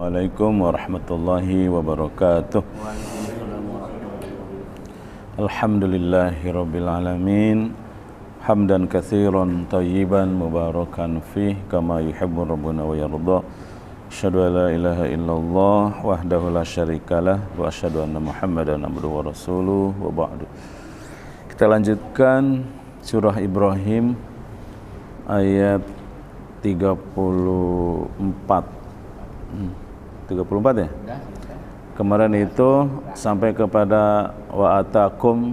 Assalamualaikum warahmatullahi wabarakatuh. Alhamdulillahirabbil alamin. Hamdan katsiran thayyiban mubarakan fih kama yuhibbu rabbuna wa yarda. Asyhadu an la ilaha illallah wahdahu la syarikalah wa asyhadu anna Muhammadan abduhu wa rasuluh wa ba'du. Kita lanjutkan surah Ibrahim ayat 34 ya? Kemarin itu sampai kepada wa atakum,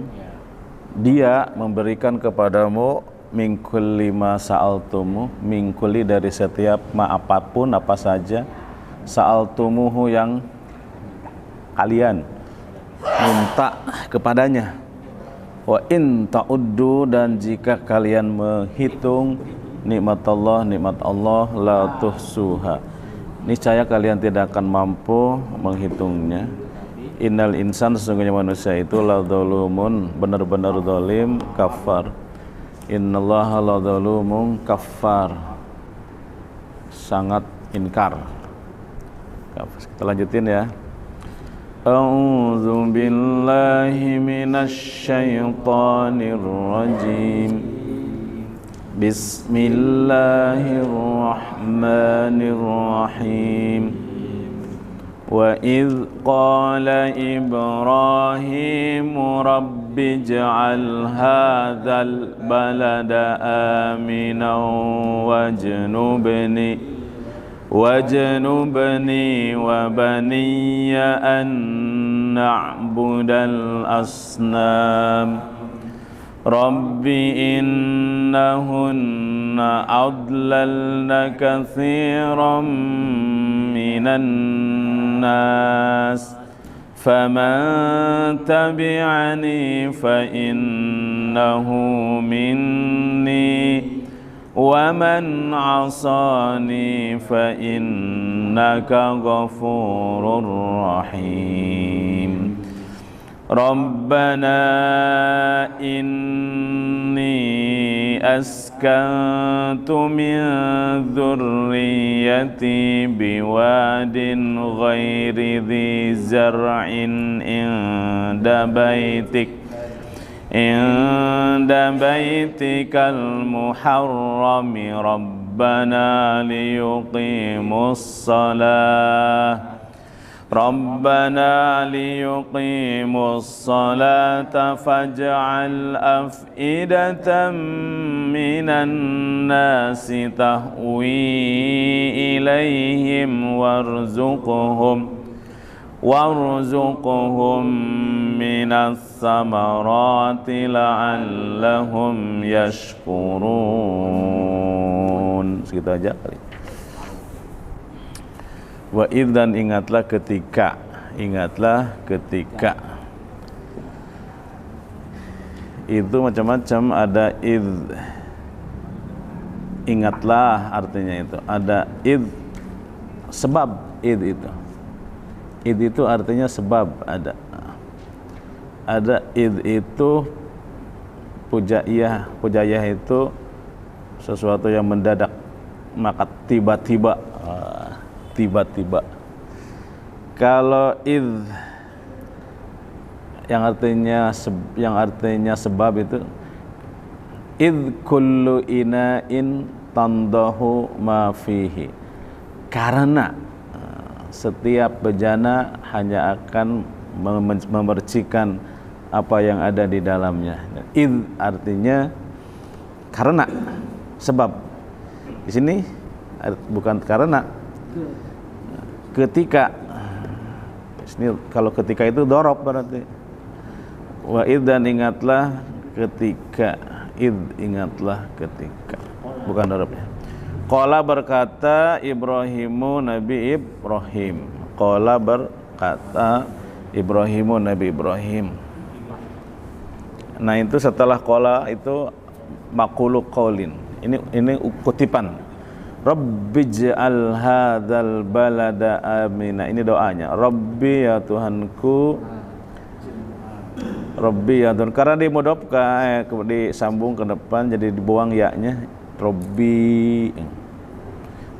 dia memberikan kepadamu mingkul lima sa'altumu, mingkuli dari setiap apapun apa saja, sa'altumuhu yang kalian minta kepadanya. Wa in ta'uddu, dan jika kalian menghitung nikmat Allah la tuhsuha, niscaya kalian tidak akan mampu menghitungnya. Innal insan, sesungguhnya manusia itu la zalumun, benar-benar zalim, kafar. Innallaha la zalumun kafar, sangat inkar. Kita lanjutin ya. A'udzu billahi minasy syaithanir rajim. Bismillahirrahmanirrahim. Wa idh qala Ibrahim rabbi ij'al hadzal balada aminan wajnubni wa baniya an na'budal asnam. Rabbi innahunna adlalna katsiran minan nas faman tabi'ani fa innahu minni wa man 'asani fa innaka ghafurur rahim. Rabbana inni askantu min dzurriyyati biwadin ghairi dzi zar'in inda baitikal muharrami Rabbana liyuqimus salata faj'al af'idatan minan nasi tahwi ilaihim warzuqhum minas samarati la'allahum yashkurun. Segitu aja kali. Wa idh, dan ingatlah ketika itu macam-macam, ada idh, ingatlah artinya itu, ada idh sebab, idh itu artinya sebab, ada idh itu pujaiyah itu sesuatu yang mendadak, maka tiba-tiba. Kalau idh yang artinya sebab itu idh kullu ina'in tandahu ma fihi, karena setiap bejana hanya akan memercikan apa yang ada di dalamnya. Idh artinya karena, sebab. Di sini bukan karena, ketika. Ini kalau ketika itu dorob berarti. Wa idh, dan ingatlah ketika, ingatlah ketika, bukan dorob ya. Qala, berkata Ibrahimu, Nabi Ibrahim. Qala, berkata Ibrahimu, Nabi Ibrahim. Nah itu setelah qala itu maqulu qaulin. Ini kutipan. Rabbij'al hadzal balada amina. Ini doanya. Rabbi, ya Tuhanku. Rabbi, ya Tuhan. Karena dimudhofkan, disambung ke depan, jadi dibuang ya-nya. Rabbi.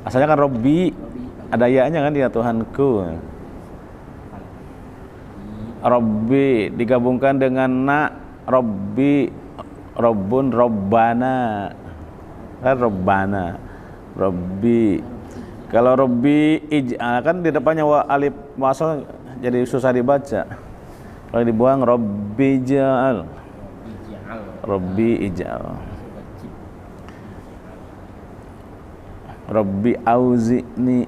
Asalnya kan Rabbi. Ada ya-nya kan dia Tuhanku. Rabbi digabungkan dengan na, Rabbi, Rabbun, Rabbana. Kan Rabbana. Rabbi. Kalau Rabbi ij'al kan di depannya wa alif wasal jadi susah dibaca. Kalau dibuang Rabbi ij'al. Rabbi ij'al. Rabbi auzi'ni.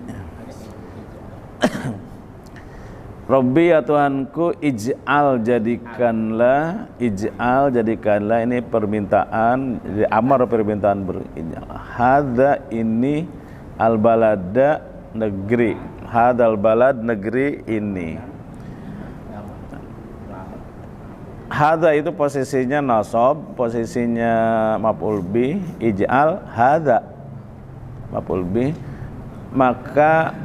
Rabbi ya Tuhanku ij'al jadikanlah ini permintaan, jadi amar permintaan berij'al. Hadza ini al balada negeri. Hadzal balad negeri ini. Hadza itu posisinya nasab, posisinya maf'ul bih, ij'al hadza maf'ul bih, maka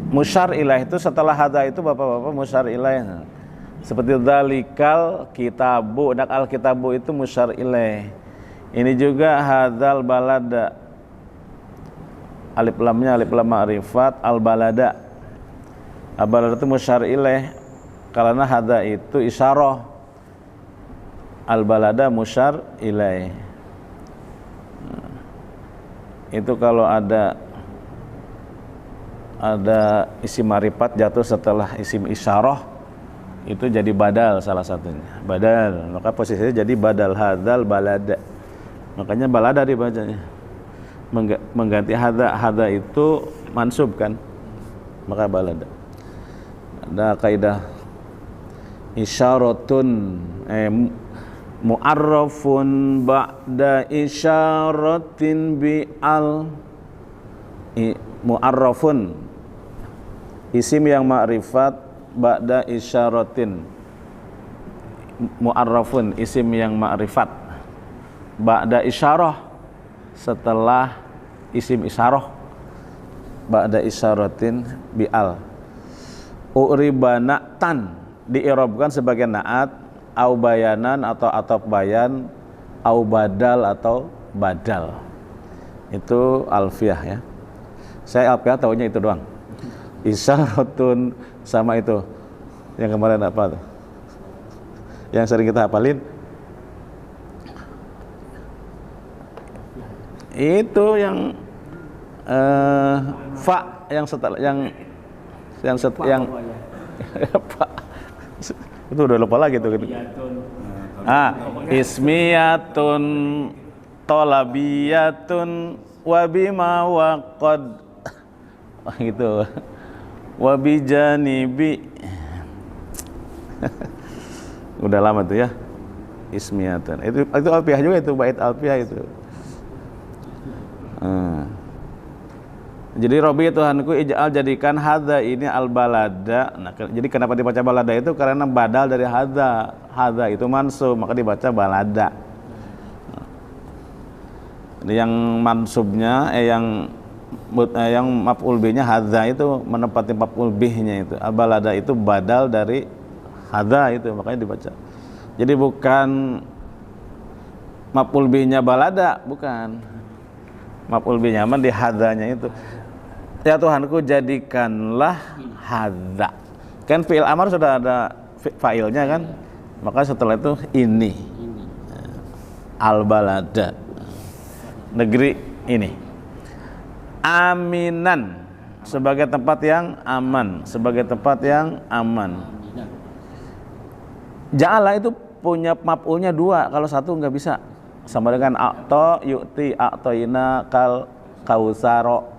musyar ilaih itu setelah hadza itu Bapak-bapak musyar ilaih. Seperti dzalikal kitabu, nak al kitabu itu musyar ilaih. Ini juga hadzal balada. Alif lamnya alif lam ma'rifat al balada. Al balada itu musyar ilaih karena hadza itu isyarah. Al balada musyar ilaih. Itu kalau ada isim marifat jatuh setelah isim isyarah itu jadi badal salah satunya. Badal, maka posisinya jadi badal hadzal balada. Makanya balada dibacanya. Mengganti hadza itu mansub kan? Maka balada. Ada kaidah isyaratun mu'arrafun ba'da isyaratin bi'al. Mu'arrafun isim yang ma'rifat ba'da isyaratin. Mu'arrafun isim yang ma'rifat ba'da isyarah setelah isim isyarah ba'da isyaratin bi'al. U'ribana tan diirobkan sebagai na'at au bayanan atau atop bayan, au badal atau badal. Itu alfiah ya. Saya alfiah tahunya itu doang. Isyaratun sama itu. Yang kemarin apa tuh? Yang sering kita hafalin. Itu yang fa yang setelah yang Pak. Itu udah lupa lagi tuh. Ismiyatun tolabiyatun wabima waqad gitu. Wabijanibi. Udah lama tuh ya. Ismiyatun. Itu alfiah juga itu, bait alfiah itu. Jadi Rabbi Tuhanku ij'al jadikan hadza ini al balada. Nah, jadi kenapa dibaca balada itu karena badal dari hadza. Hadza itu mansub, maka dibaca balada. Yang mansubnya yang maf'ul bihnya hadza itu menempati maf'ul bihnya itu. Al balada itu badal dari hadza itu, makanya dibaca. Jadi bukan maf'ul bihnya balada, bukan. Maf'ul bihnya man di hadzanya itu. Ya Tuhanku jadikanlah hadza. Kan fi'il amar sudah ada fa'ilnya kan? Maka setelah itu ini. Al balada. Negeri ini. Aminan sebagai tempat yang aman, sebagai tempat yang aman. Ja'ala itu punya maf'ulnya dua, kalau satu nggak bisa. Sama dengan a'ta yu'ti a'toina kal kausaro.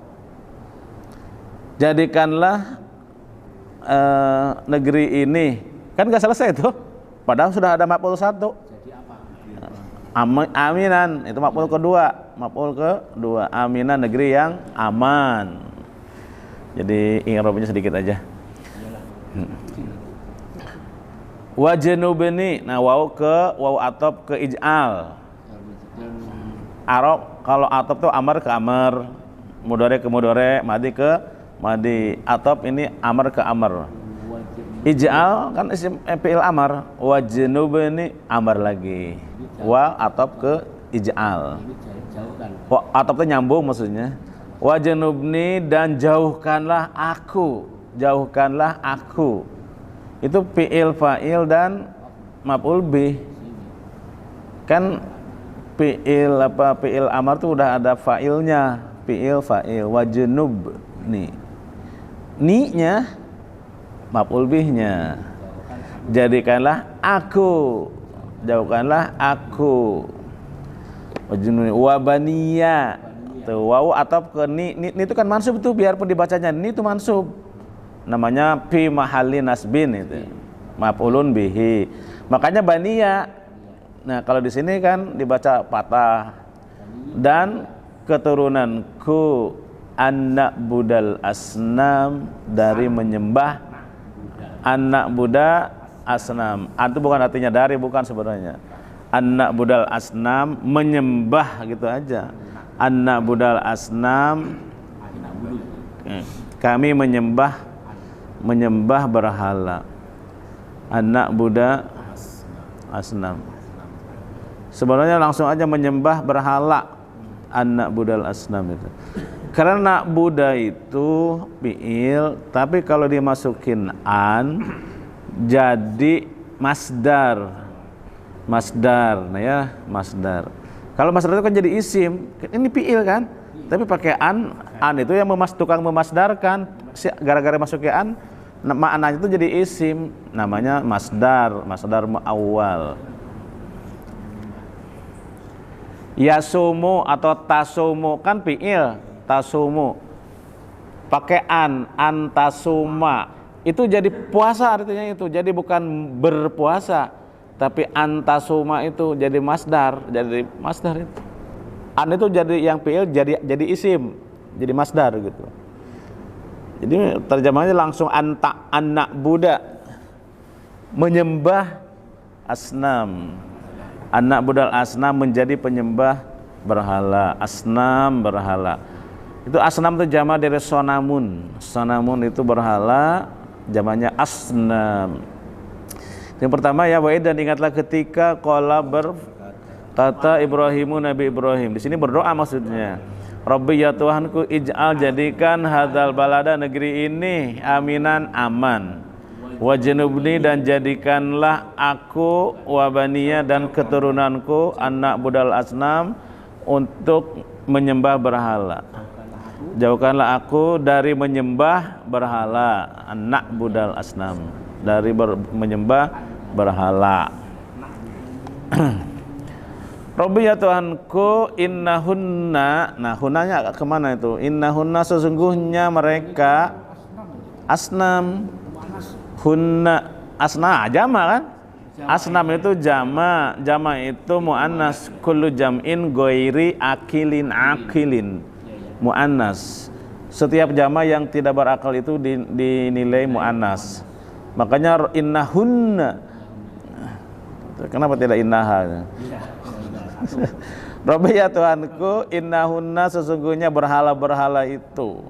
Jadikanlah negeri ini, kan nggak selesai tuh, padahal sudah ada maf'ul satu. Aminan itu maf'ul kedua, aminan negeri yang aman. Jadi i'rabnya sedikit aja. Wajnubni, nah waw atop ke ij'al. Arab kalau atop tuh amar ke amar, mudhari ke mudhari, madi ke madi. Atop ini amar ke amar. Ij'al kan isim fi'il amar, wajnubni amar lagi. Wa atop ke ij'al. Atop itu nyambung maksudnya. Wajnubni dan jauhkanlah aku. Jauhkanlah aku. Itu fi'il fa'il dan maf'ul bih. Kan fi'il amar tuh udah ada fa'ilnya. Fi'il fa'il wajnubni. Ni-nya maf'ul bihnya. Jadikanlah aku. Jauhkanlah aku. Wajnubni wa baniya. Tuh wawu atau ke ni itu kan mansub tuh, biarpun dibacanya ni itu mansub. Namanya fi mahalli nasbin itu. Maf'ulun bihi. Makanya baniya. Nah, kalau di sini kan dibaca patah. Dan keturunanku anak budal asnam, dari menyembah anak budak asnam. Itu bukan artinya dari, bukan sebenarnya. Anak budal asnam menyembah gitu aja. Anak budal asnam, kami menyembah berhala. Anak budak asnam. Sebenarnya langsung aja menyembah berhala. Anak budal asnam itu. Karena buda itu fi'il, tapi kalau dimasukin an jadi masdar. Nah ya, masdar. Kalau masdar itu kan jadi isim, ini fi'il kan, tapi pakai an itu yang tukang memasdarkan. Gara-gara masuknya an, maknanya itu jadi isim, namanya masdar muawwal. Yasumu atau tasumu kan fi'il, tasumu pakai an tasuma, itu jadi puasa artinya itu, jadi bukan berpuasa. Tapi antasuma itu jadi masdar itu. An itu jadi yang fi'il jadi isim, jadi masdar gitu. Jadi terjemahnya langsung anak budak menyembah asnam. Anak budal asnam menjadi penyembah berhala. Asnam berhala. Itu asnam itu jama dari sonamun. Sonamun itu berhala, jamannya asnam. Yang pertama ya wa'id, dan ingatlah ketika qala berkata Ibrahimu, Nabi Ibrahim. Di sini berdoa maksudnya. Rabbi ya Tuhanku, ij'al jadikan hadzal balada, negeri ini aminan aman. Wajnubni dan jadikanlah aku wa baniya dan keturunanku anak budal asnam untuk menyembah berhala. Jauhkanlah aku dari menyembah berhala, anak budal asnam, dari menyembah berhala. Rabbi ya Tuhanku, innahunna. Nah, hunanya kemana itu? Innahunna sesungguhnya mereka asnam. Hunna asna jama kan? Asnam itu jama itu muannas. Kullu jam'in ghairi akilin muannas. Setiap jama yang tidak berakal itu dinilai muannas. Makanya innahunna. Kenapa tidak innaha? Rabbi ya Tuhanku, innahunna sesungguhnya berhala-berhala itu.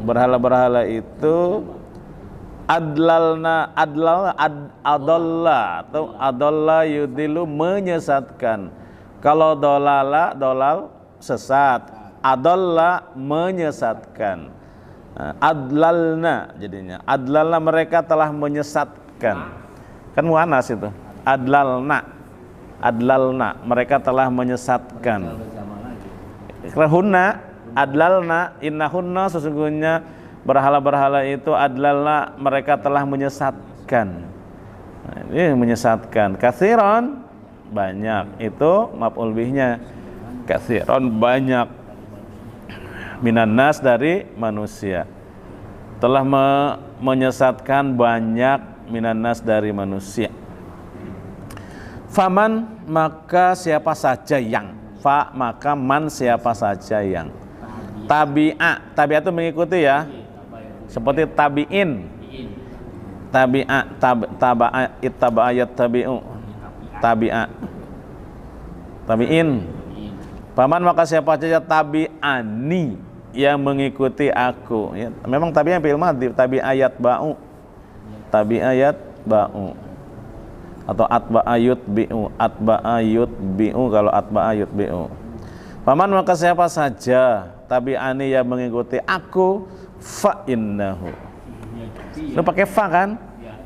Berhala-berhala itu adalla atau adalla yudilu menyesatkan. Kalau dolal sesat, adalla menyesatkan. Adlalna jadinya. Adlalna mereka telah menyesatkan. Kan muannas itu. Adlalna mereka telah menyesatkan. Hunna adlalna, innahunna sesungguhnya berhala-berhala itu adlalna mereka telah menyesatkan. Nah, ini menyesatkan. Katsiran banyak, itu maf'ul bihnya. Katsiran banyak. Minan nas dari manusia. Telah menyesatkan banyak minan nas dari manusia. Faman maka siapa saja yang, maka man siapa saja yang. Tabi'a itu mengikuti ya. Seperti tabi'in. Tabi'in. Paman maka siapa saja tabi'ani, yang mengikuti aku ya. Memang tabi'an fi'il madhi, tabi'ayat ba'u. Tabi'ayat ba'u. Atau atba'ayut bi'u kalau atba'ayut bi'u. Paman maka siapa saja tabi'ani yang mengikuti aku fa innahu. Lu pakai fa kan?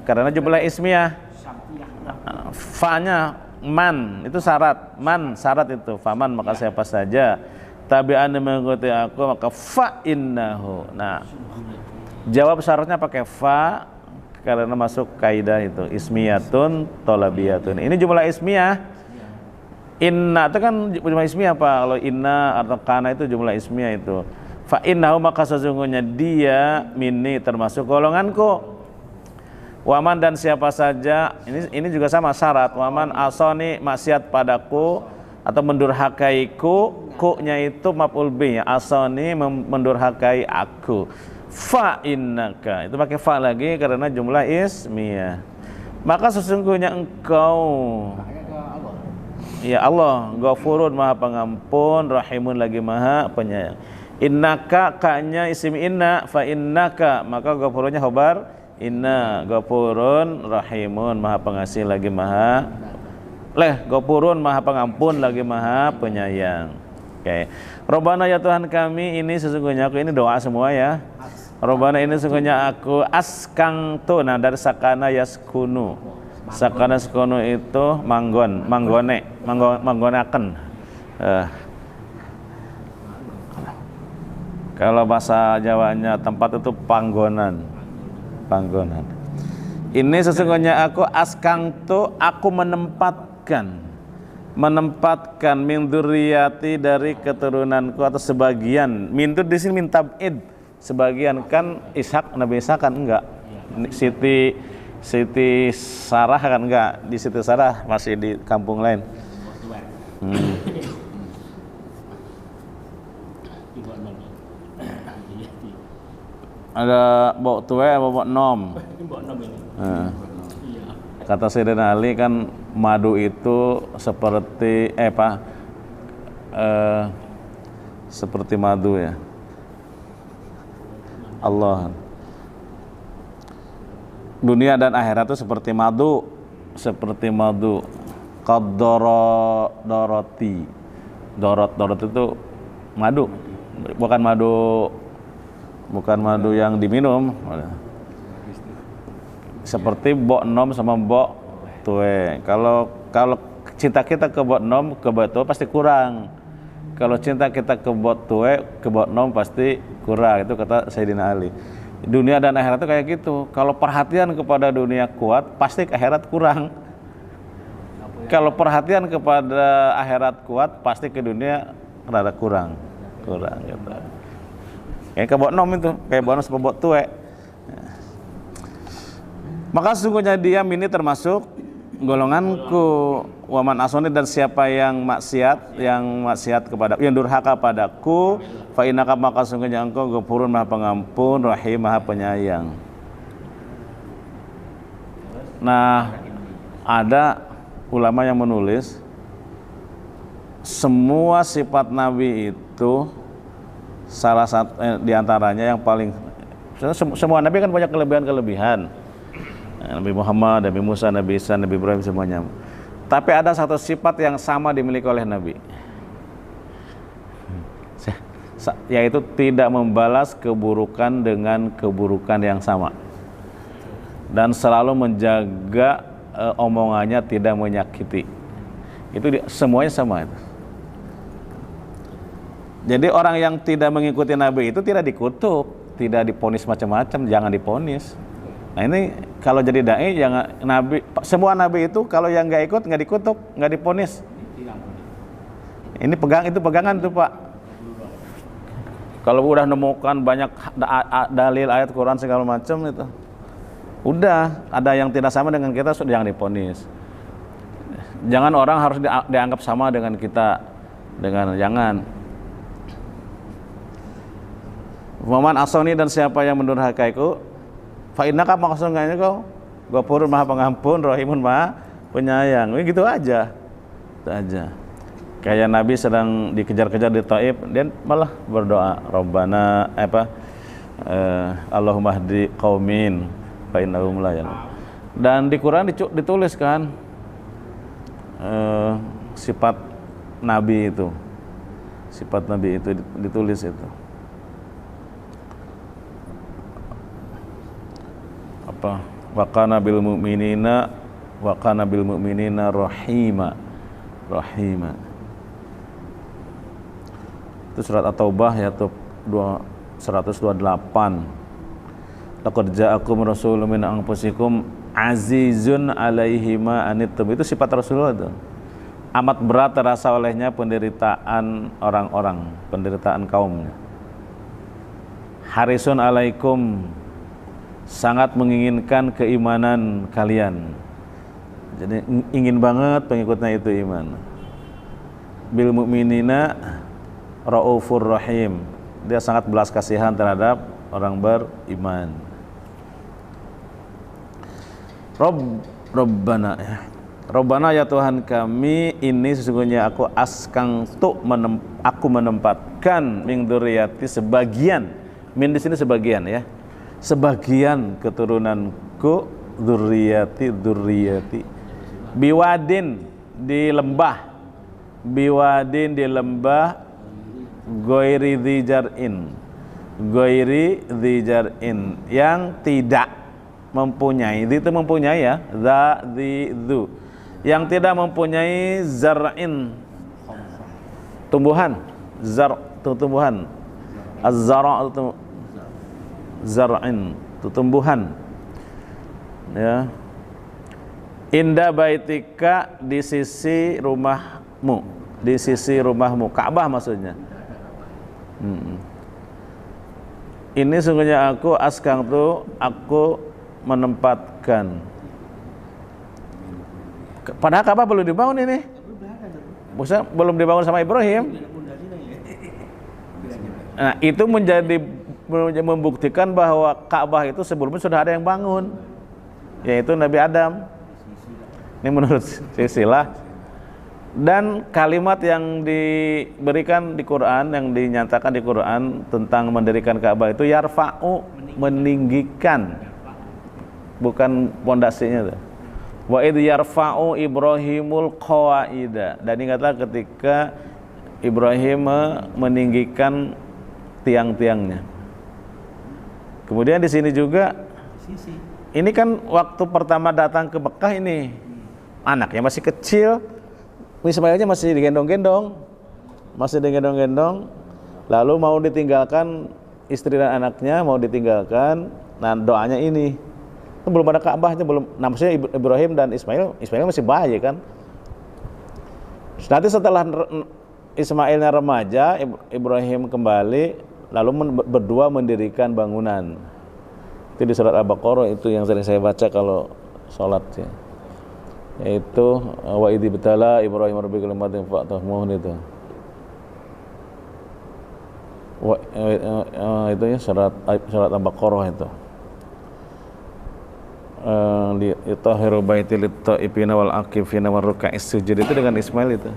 Karena jumlah ismiyah. Fa-nya man itu syarat, man syarat itu. Faman maka siapa saja tabi'ani mengikuti aku maka fa innahu. Nah, jawab syaratnya pakai fa karena masuk kaidah itu ismiyatun tolabiyatun. Ini jumlah ismiyah. Inna itu kan jumlah ismiyah apa? Kalau inna atau kana itu jumlah ismiyah itu. Fa innahu maka sesungguhnya dia minni termasuk golonganku. Waman dan siapa saja ini juga sama syarat. Waman asoni maksiat padaku atau mendurhakaiku, ku-nya itu maf'ul bih, asoni mendurhakai aku. Fa innaka itu pakai fa lagi karena jumlah ismiyah. Maka sesungguhnya engkau ya Allah, Ghafurun maha pengampun, Rahimun lagi maha penyayang. Innaka ka-nya isim inna, fa innaka maka Ghafurunnya khobar inna, Ghafurun Rahimun maha pengasih lagi maha Ghafurun maha pengampun lagi maha penyayang. Oke. Robbana ya Tuhan kami, ini sesungguhnya aku, ini doa semua ya. Robbana ini sesungguhnya aku askangtu, nah dari sakana yaskunu. Sakana yaskunu itu manggonaken. Kalau bahasa Jawanya tempat itu panggonan. Ini sesungguhnya aku askangtu, aku menempatkan min dzurriyyati dari keturunanku atau sebagian. Min itu di sini min tab'id. Sebagian kan Ishak, Nabi Ishak kan enggak. Siti Sarah kan enggak. Di Siti Sarah masih di kampung lain. Ada bok tuwe apa bok nom? Kata Sayyidina Ali kan madu itu seperti seperti madu ya. Allah. Dunia dan akhirat itu seperti madu. Qaddarati. Dorot itu madu. Bukan madu yang diminum. Seperti bok nom sama bok tuwe. Kalau cinta kita ke bok nom, ke bok tuwe pasti kurang. Kalau cinta kita ke bok tuwe, ke bok nom pasti kurang. Itu kata Sayyidina Ali. Dunia dan akhirat itu kayak gitu. Kalau perhatian kepada dunia kuat, pasti ke akhirat kurang. Kalau perhatian kepada akhirat kuat, pasti ke dunia rada kurang gitu. Kayak ke bok nom itu, kayak bok nom sama bok tuwe. Maka sesungguhnya dia mini termasuk golonganku. Waman asoni dan siapa yang maksiat kepada, yang durhaka padaku, fa innaka maka sesungguhnya engkau Ghafurun maha pengampun, Rahim maha penyayang. Nah, ada ulama yang menulis semua sifat Nabi itu salah satu diantaranya yang paling, semua Nabi kan banyak kelebihan. Nabi Muhammad, Nabi Musa, Nabi Isa, Nabi Ibrahim semuanya. Tapi ada satu sifat yang sama dimiliki oleh Nabi, yaitu tidak membalas keburukan dengan keburukan yang sama, dan selalu menjaga omongannya tidak menyakiti. Itu semuanya sama itu. Jadi orang yang tidak mengikuti Nabi itu tidak dikutuk, tidak diponis macam-macam, jangan diponis. Nah ini kalau jadi dai jangan, semua nabi itu kalau yang nggak ikut nggak dikutuk, nggak diponis. Ini pegangan tuh Pak. Kalau udah nemukan banyak dalil ayat Quran segala macam itu, udah ada yang tidak sama dengan kita, sudah jangan diponis. Jangan orang harus dianggap sama dengan kita, jangan. Waman asoni dan siapa yang mendurhakaiku, fa innaka maka sesungguhnya kau Ghafurun maha pengampun, Rahimun maha penyayang. Ini gitu aja. Itu aja. Kayak Nabi sedang dikejar-kejar di Taif, dia malah berdoa, Rabbana Allahumma hdi qaumin fa innahum la ya'lamun. Dan di Quran dituliskan sifat Nabi itu. sifat Nabi itu ditulis itu. Apa? Wa kana bil mu'minina rahima. Itu surat At-Taubah ya 128. Laqad ja'akum rasulun min anfusikum azizun 'alaihi ma anittum. Itu sifat Rasulullah itu. Amat berat terasa olehnya penderitaan orang-orang, penderitaan kaumnya. Harisun alaikum, sangat menginginkan keimanan kalian. Jadi ingin banget pengikutnya itu iman. Bil mu'minina raufur rahim. Dia sangat belas kasihan terhadap orang beriman. Rabbana ya Tuhan kami, ini sesungguhnya aku aku menempatkan min dzurriyyati sebagian, min di sini sebagian ya. Sebagian keturunanku dzurriyyati biwadin di lembah ghairi dzijar'in yang tidak mempunyai, itu mempunyai ya, yang tidak mempunyai zar'in, tumbuhan, tumbuhan, az-zara' zar'in, tumbuhan ya. Inda baitika, di sisi rumahmu, Ka'bah maksudnya. Ini sungguhnya aku aku menempatkan. Padahal Ka'bah belum dibangun ini. Maksudnya belum dibangun sama Ibrahim. Nah, itu membuktikan bahwa Ka'bah itu sebelumnya sudah ada yang bangun, yaitu Nabi Adam. Ini menurut silsilah. Dan kalimat yang diberikan di Quran, yang dinyatakan di Quran tentang mendirikan Ka'bah itu yarfa'u, meninggikan, bukan pondasinya. Wa idh yarfa'u Ibrahimul qawaida. Dan ingatlah ketika Ibrahim meninggikan tiang-tiangnya. Kemudian di sini juga, ini kan waktu pertama datang ke Mekah ini, anaknya masih kecil, Ismailnya masih digendong-gendong, lalu mau ditinggalkan, istri dan anaknya mau ditinggalkan. Nah, doanya ini, belum ada Ka'bahnya, nah maksudnya Ibrahim dan Ismail masih bayi kan. Nanti setelah Ismailnya remaja, Ibrahim kembali, lalu berdua mendirikan bangunan. Itu di surat Al-Baqarah, itu yang sering saya baca kalau sholat ya. Yaitu wa idh ibtala Ibrahim rabbi kalimatin fa'atahmuhun itu. Itu ya surat Al-Baqarah itu. Li yutahhiru baiti lit-ta'ifina wal aqifina war ruk'is sujud, itu dengan Ismail itu.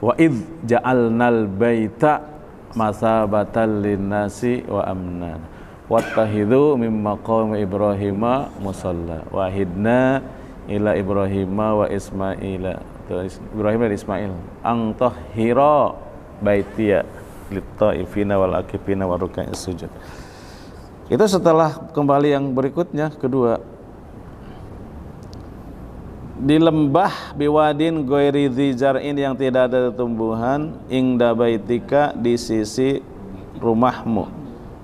Wa idh ja'alnal baita masabatan linnasi wa amna wattahidhu min maqami Ibrahima musalla wahidna ila Ibrahima wa Ismaila, Ibrahim dan Ismail, ang tahhira baitiya lit-taifina wal akifina wa ruk'is sujud. Itu setelah kembali yang berikutnya, kedua, di lembah biwadin ghairi dzijar'in, yang tidak ada tumbuhan, ingda baitika, di sisi rumahmu,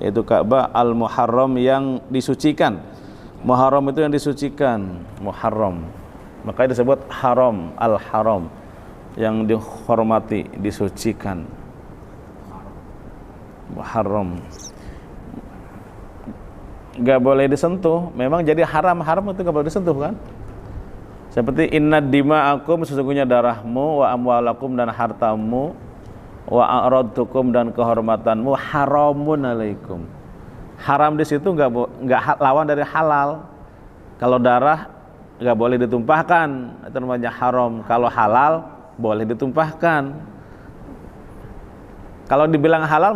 yaitu Ka'bah, al-muharram, yang disucikan. Muharram itu yang disucikan, muharram, makanya disebut haram, al-haram, yang dihormati, disucikan. Muharram gak boleh disentuh, memang jadi haram itu gak boleh disentuh kan. Seperti inna dima'akum, sesungguhnya darahmu, wa amwalakum, dan hartamu, wa a'radtukum, dan kehormatanmu, haramun alaikum. Haram di situ nggak lawan dari halal. Kalau darah nggak boleh ditumpahkan, itu namanya haram. Kalau halal boleh ditumpahkan. Kalau dibilang halal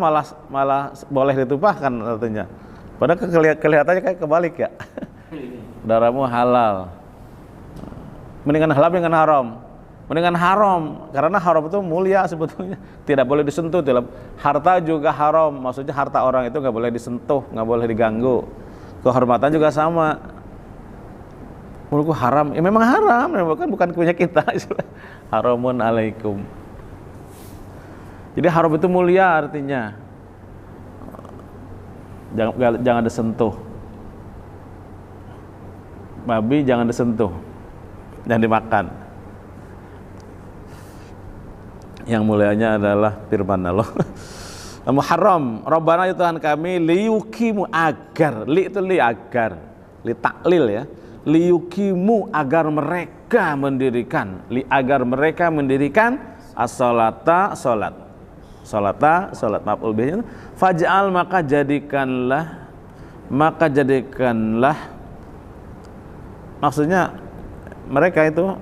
malah boleh ditumpahkan artinya. Padahal kelihatannya kayak kebalik ya. Darahmu halal. Mendingan halal dengan haram. Mendingan haram, karena haram itu mulia sebetulnya. Tidak boleh disentuh. Harta juga haram, maksudnya harta orang itu nggak boleh disentuh, nggak boleh diganggu. Kehormatan juga sama. Menurutku haram, ya memang haram, bukan punya kita. Haramun alaikum. Jadi haram itu mulia artinya. Jangan disentuh. Babi jangan disentuh, jangan dimakan. Yang mulianya adalah firman Allah. Muharram, Rabbana ya Tuhan kami, liyukimu agar, li itu li agar, li taklil ya, liyukimu agar mereka mendirikan, li agar mereka mendirikan as-salata salat, salata salat maf'ul bihnya, faj'al maka jadikanlah, maksudnya mereka itu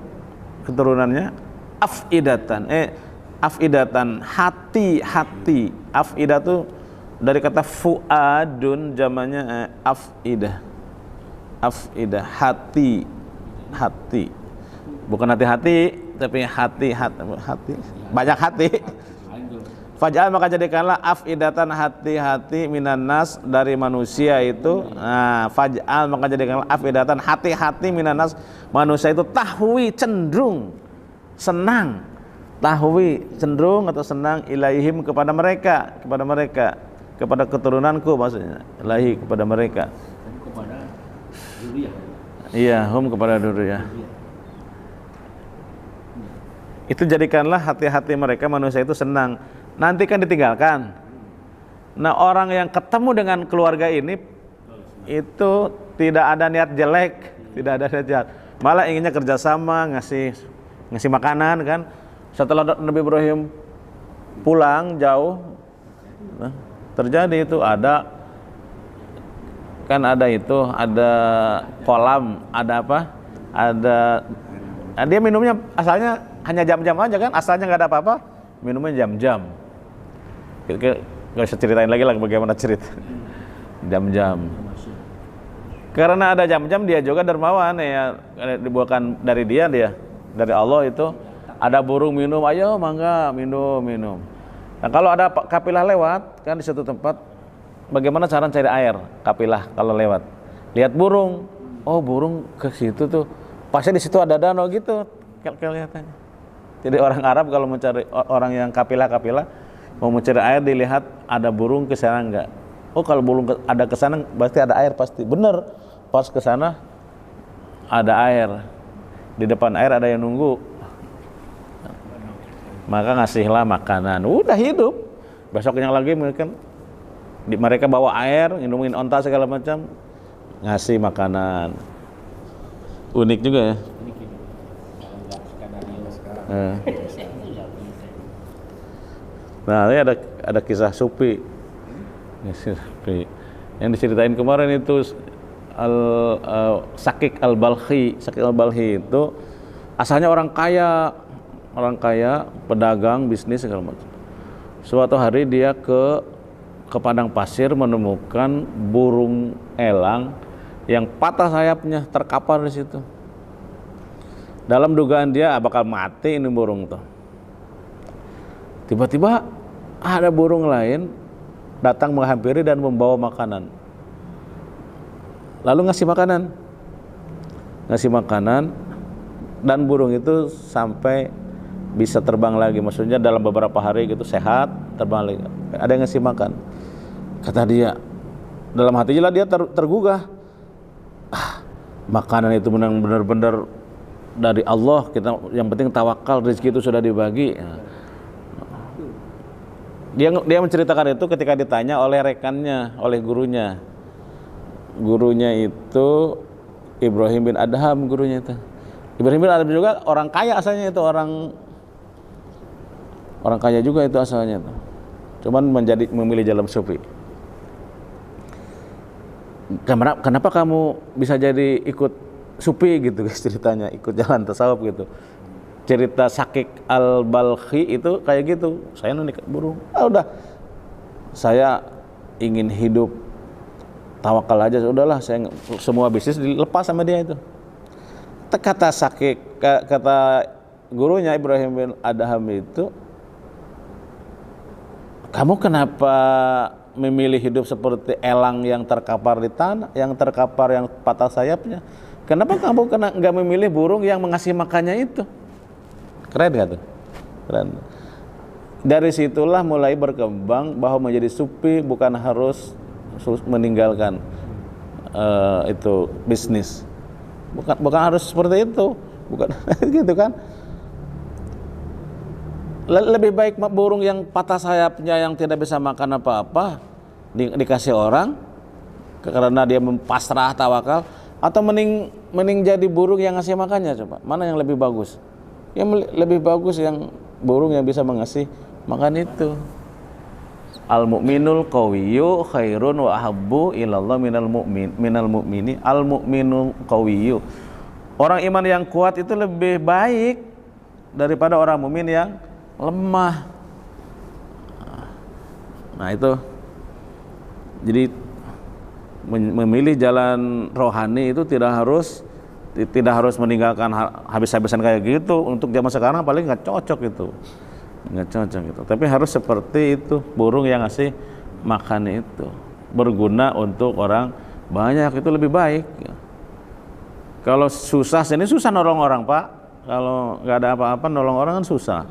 keturunannya afidatan hati. Afidah tuh dari kata fuadun, zamannya afidah hati, bukan hati-hati tapi hati banyak hati. Faj'al maka jadikanlah afidatan hati-hati minan nas dari manusia itu. Nah, faj'al maka jadikanlah afidatan hati-hati minan nas manusia itu tahwi cenderung senang, tahwi cenderung atau senang ilaihim kepada mereka, kepada keturunanku maksudnya, ilahi kepada mereka. Kepada duriyah. Iya, hum kepada duriyah. Itu jadikanlah hati-hati mereka manusia itu senang. Nanti kan ditinggalkan. Nah, orang yang ketemu dengan keluarga ini itu tidak ada niat jelek, tidak ada niat jahat. Malah inginnya kerjasama, ngasih makanan kan. Setelah Nabi Ibrahim pulang jauh, nah, terjadi itu ada kolam, ada apa? Dia minumnya asalnya hanya jam-jam aja kan, asalnya nggak ada apa-apa, minumnya jam-jam. Nggak usah ceritain lagi lah bagaimana cerita jam-jam. Karena ada jam-jam dia juga dermawan ya, dibuahkan dari dari Allah itu. Ada burung minum, ayo mangga minum. Nah, kalau ada kafilah lewat kan di suatu tempat, bagaimana cara cari air kafilah kalau lewat? Lihat burung, oh burung ke situ tuh, pasti di situ ada danau gitu kelihatannya. Jadi orang Arab kalau mencari orang yang kafilah mau mencari air dilihat ada burung ke sana enggak? Oh kalau burung ada ke sana berarti ada air pasti. Bener, pas ke sana ada air. Di depan air ada yang nunggu. Maka ngasihlah makanan, udah hidup. Besoknya lagi mereka bawa air, minumin onta segala macam, ngasih makanan. Unik juga ya. Nah, ini ada kisah Supi. Yang diceritain kemarin itu Sakik al-Balkhi itu asalnya orang kaya, pedagang, bisnis segala macam. Suatu hari dia ke padang pasir menemukan burung elang yang patah sayapnya, terkapar di situ. Dalam dugaan dia bakal mati ini burung tuh. Tiba-tiba ada burung lain datang menghampiri dan membawa makanan. Lalu ngasih makanan dan burung itu sampai bisa terbang lagi, maksudnya dalam beberapa hari gitu sehat, terbang lagi. Ada yang ngasih makan. Kata dia, dalam hatinya dia tergugah. Makanan itu benar-benar dari Allah, kita yang penting tawakal, rezeki itu sudah dibagi. Dia menceritakan itu ketika ditanya oleh rekannya, oleh gurunya. Gurunya itu Ibrahim bin Adham, gurunya itu. Ibrahim bin Adham juga orang kaya asalnya, itu orang kaya juga itu asalnya tuh. Cuman memilih jalan sufi. Kenapa kamu bisa jadi ikut sufi gitu guys, ceritanya ikut jalan tasawuf gitu. Cerita Sakik al-Balkhi itu kayak gitu. Saya nih burung. Udah. Saya ingin hidup tawakal aja, udahlah saya semua bisnis dilepas sama dia itu. Kata sakit, kata gurunya Ibrahim bin Adham itu, kamu kenapa memilih hidup seperti elang yang terkapar di tanah, yang terkapar yang patah sayapnya? Kenapa kamu nggak memilih burung yang mengasih makannya itu? Keren gak tuh? Keren. Dari situlah mulai berkembang bahwa menjadi sufi bukan harus meninggalkan itu bisnis. Bukan harus seperti itu, bukan gitu kan? Lebih baik burung yang patah sayapnya yang tidak bisa makan apa-apa dikasih orang karena dia pasrah tawakal, atau mending jadi burung yang ngasih makannya. Coba mana yang lebih bagus? Yang lebih bagus yang burung yang bisa mengasih makan itu. Al mu'minul qawiyyu khairun wa ahabbu ilallah minal mu'mini al mu'minul qawiyyu. Orang iman yang kuat itu lebih baik daripada orang mukmin yang lemah. Nah itu, jadi memilih jalan rohani itu tidak harus meninggalkan habis-habisan kayak gitu. Untuk zaman sekarang paling nggak cocok itu, tapi harus seperti itu, burung yang ngasih makan itu berguna untuk orang banyak, itu lebih baik. Kalau susah, sini susah nolong orang Pak, kalau nggak ada apa-apa nolong orang kan susah.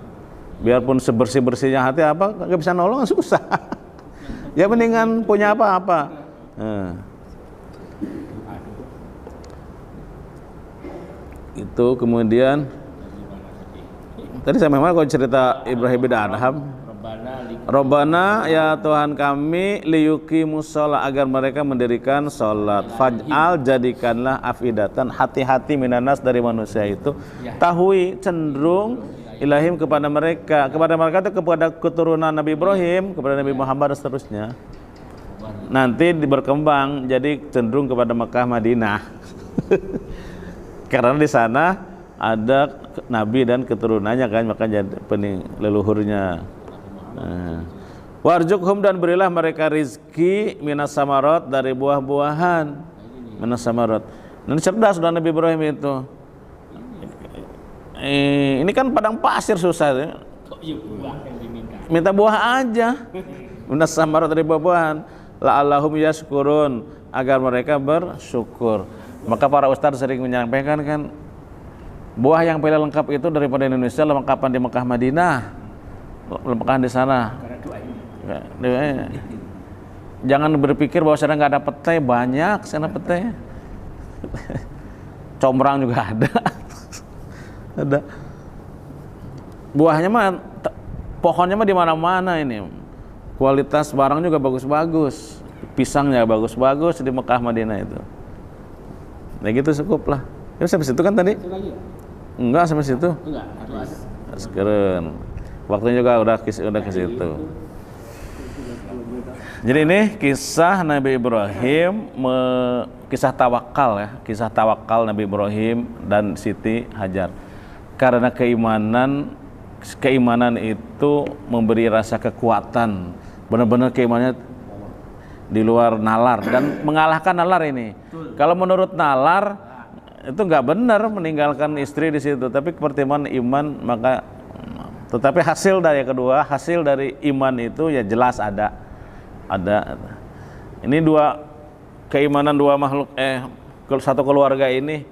Biarpun sebersih-bersihnya hati apa nggak bisa nolong kan susah. Ya mendingan punya apa-apa. Itu kemudian tadi saya memang kalau cerita Ibrahim bin Adham, Robbana ya Tuhan kami liyuqimus shalah, agar mereka mendirikan salat, faj'al jadikanlah afidatan, hati-hati minanas dari manusia itu, tahwi cenderung ilahim kepada mereka itu kepada keturunan Nabi Ibrahim, kepada Nabi Muhammad dan seterusnya. Nanti berkembang jadi cenderung kepada Mekah Madinah. Karena di sana ada nabi dan keturunannya kan, maka jadi leluhurnya. Warjukhum, dan berilah mereka rizki minas samarat, dari buah-buahan, minas samarat. Dan cerdas sudah Nabi Ibrahim itu. Ini kan padang pasir susah ya. Minta buah aja. Minas samarat, dari buah-buahan. La'allahum yashkurun, agar mereka bersyukur. Maka para ustadz sering menyampaikan kan, buah yang paling lengkap itu daripada Indonesia lengkapan di Mekah Madinah, lengkapan di sana. Jangan berpikir bahwa sana nggak ada petai, banyak sana petai. Combrang juga ada. Ada. Buahnya mah, pohonnya mah di mana-mana ini. Kualitas barang juga bagus-bagus. Pisangnya bagus-bagus di Mekah Madinah itu. Nah gitu cukup lah. Ya sampai situ kan tadi? Enggak sampai situ. Enggak. Sekarang waktunya juga udah ke situ. Jadi ini kisah Nabi Ibrahim, kisah tawakal ya, kisah tawakal Nabi Ibrahim dan Siti Hajar. Karena keimanan itu memberi rasa kekuatan, benar-benar keimanannya di luar nalar dan mengalahkan nalar ini. Kalau menurut nalar itu nggak benar meninggalkan istri di situ, tapi pertimbangan iman, maka tetapi hasil dari kedua, hasil dari iman itu ya jelas ada. Ini keimanan dua makhluk satu keluarga ini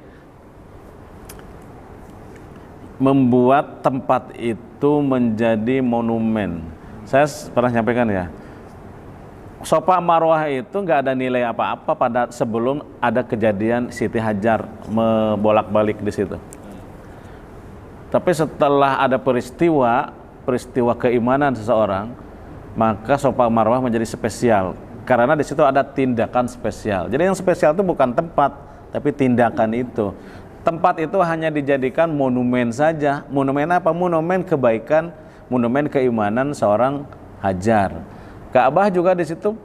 membuat tempat itu menjadi monumen. Saya pernah nyampaikan ya, Safa Marwah itu nggak ada nilai apa-apa sebelum ada kejadian Siti Hajar membolak-balik di situ. Tapi setelah ada peristiwa keimanan seseorang, maka Safa Marwah menjadi spesial karena di situ ada tindakan spesial. Jadi yang spesial itu bukan tempat, tapi tindakan itu. Tempat itu hanya dijadikan monumen saja. Monumen apa? Monumen kebaikan, monumen keimanan seorang Hajar. Ka'bah juga di situ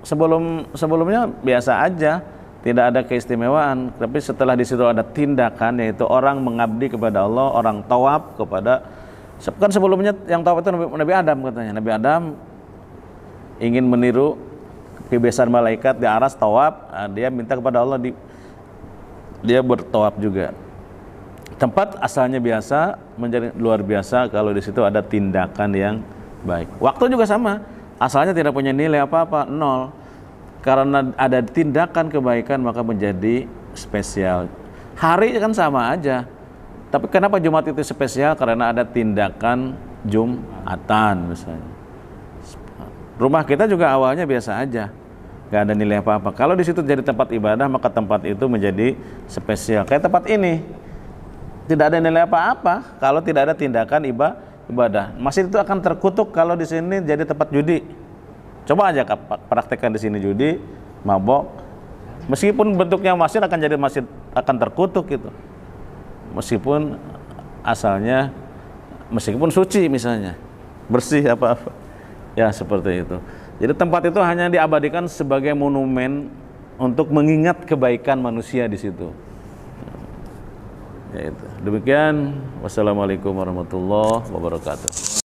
sebelumnya biasa aja, tidak ada keistimewaan. Tapi setelah di situ ada tindakan, yaitu orang mengabdi kepada Allah, orang tawaf kepada, kan sebelumnya yang tawaf itu Nabi Adam katanya. Nabi Adam ingin meniru kebiasaan malaikat di aras tawaf, dia minta kepada Allah dia bertawaf juga. Tempat asalnya biasa menjadi luar biasa kalau di situ ada tindakan yang baik. Waktu juga sama, asalnya tidak punya nilai apa-apa, nol. Karena ada tindakan kebaikan maka menjadi spesial. Hari kan sama aja. Tapi kenapa Jumat itu spesial? Karena ada tindakan Jumatan misalnya. Rumah kita juga awalnya biasa aja, nggak ada nilai apa-apa. Kalau di situ jadi tempat ibadah, maka tempat itu menjadi spesial. Kayak tempat ini, tidak ada nilai apa-apa kalau tidak ada tindakan ibadah. Masjid itu akan terkutuk kalau di sini jadi tempat judi. Coba aja praktekkan di sini judi, mabok. Meskipun bentuknya masjid akan jadi masjid, akan terkutuk gitu. Meskipun asalnya, meskipun suci misalnya, bersih apa-apa. Ya seperti itu. Jadi tempat itu hanya diabadikan sebagai monumen untuk mengingat kebaikan manusia di situ. Ya itu. Demikian. Wassalamualaikum warahmatullahi wabarakatuh.